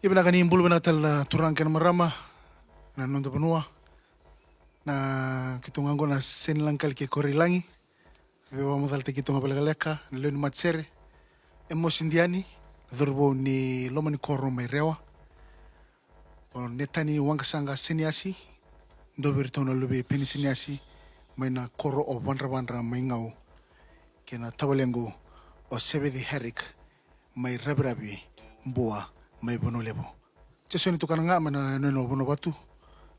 Ibana kani imbulu bana tal turangkan marama na nonda banua na kitungango na senlangkal ke korilangi vewa modal te kitunga balagaleka na leon matsere emos indiani dhurbo ni loma ni korno mai rewa o netani wanga sanga seniasi ndober tono lube peni seniasi mai na koro o bandra mai ngau ke na tawalengo o sebedi herik mai rabrabi mboa mai bono lebo. Cesoni tu kananga mana nono bono batu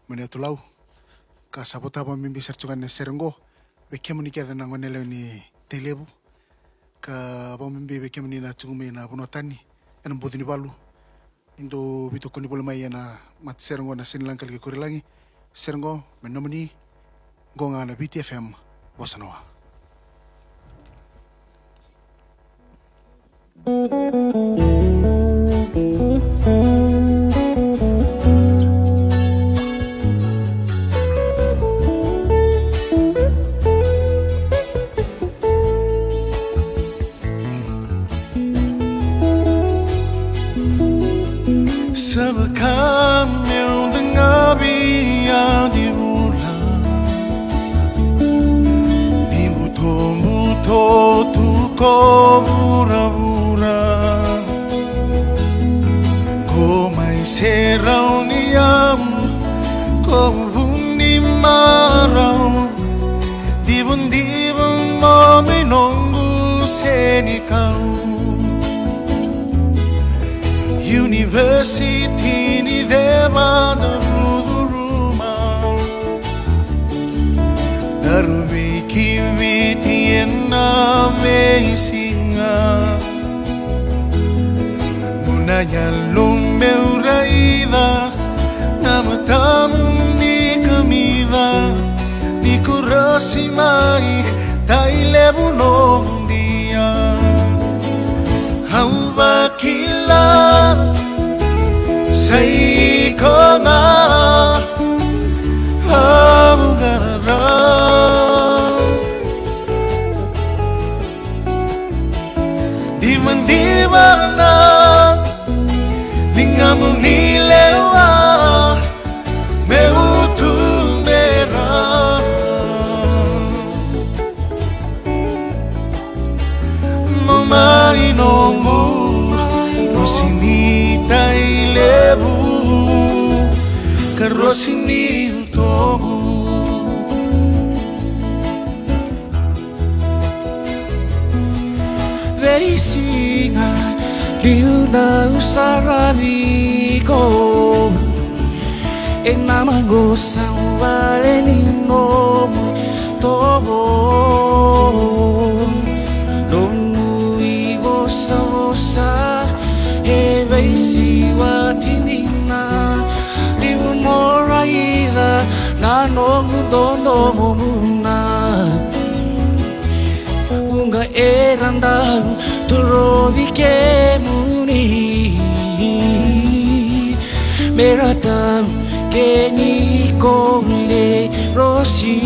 mana tu lau ka sabota ba mimbi sercukan ne serengo be kemuni ke na ngonele ni telebu ka ba mimbi be kemuni na chungme na bono tani en bodini balu indo bito koni bol mai na mat serengo na sinlangkal ke korilangi serengo menomani gonga na BTFM bosanoa. Sebekam yang dengar biar diulang ni buto tu kau pura-pura kau mai serau niam kau ni marau dibun mau menunggu seni kau University ni dema daruduruma Darubi kiviti ena meisinga Munanya lumeu raida Namatamu ni kamida Ni kurasi mai Tailebu no dia Hauba kila Say kona Haugara Diman-diman Lingamu nilewa Meutu merah Mamainongu Rosinita ilebu Karosini utobu Veisinga liuna usarabiko Enamango sanwale ningomu tobo Dongu igosa He veisi watinina Diu moraida Na nongu dondo momuna Unga erandang Turovi ke muni Meratam ke ni kole rosi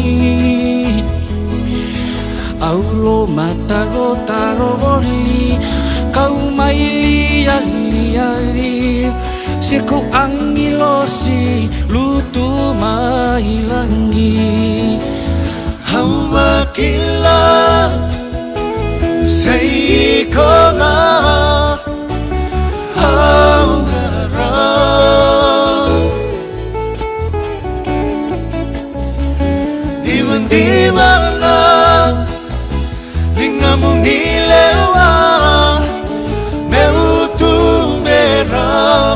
Aulo mataro taro boli Kau maili ali Seku angilosi lutu mailangi Hawa kila Say kona Haugara Diman-diman Lingamu nilewa Meutu merah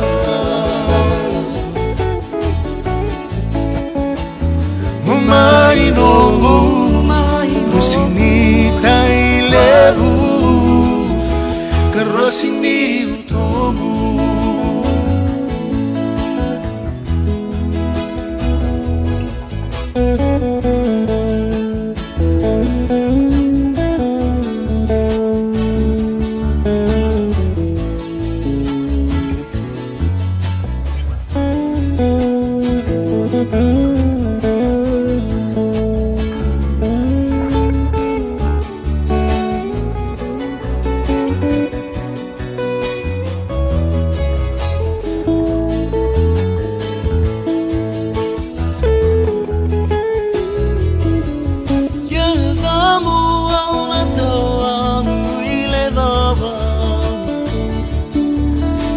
Mumainongu Rosinita ilebu Karosini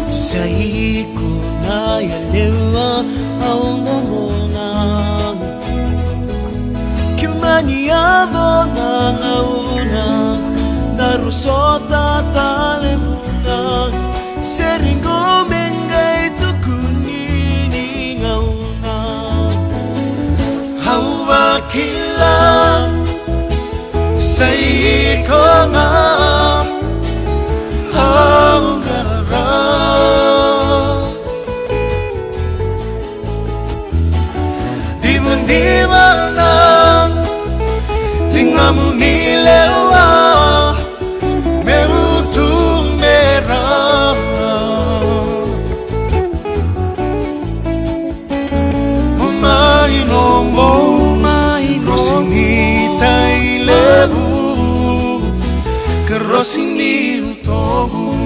Saiko na yalewa auna mona Kimaniado na ngauna Narusota tale muna Seringo mengay tukunini ngauna Hawa kila Saiko nga Di mana lingamu nilewa meutu merah Umay nongo Rosinita ilebu Kerosini utobu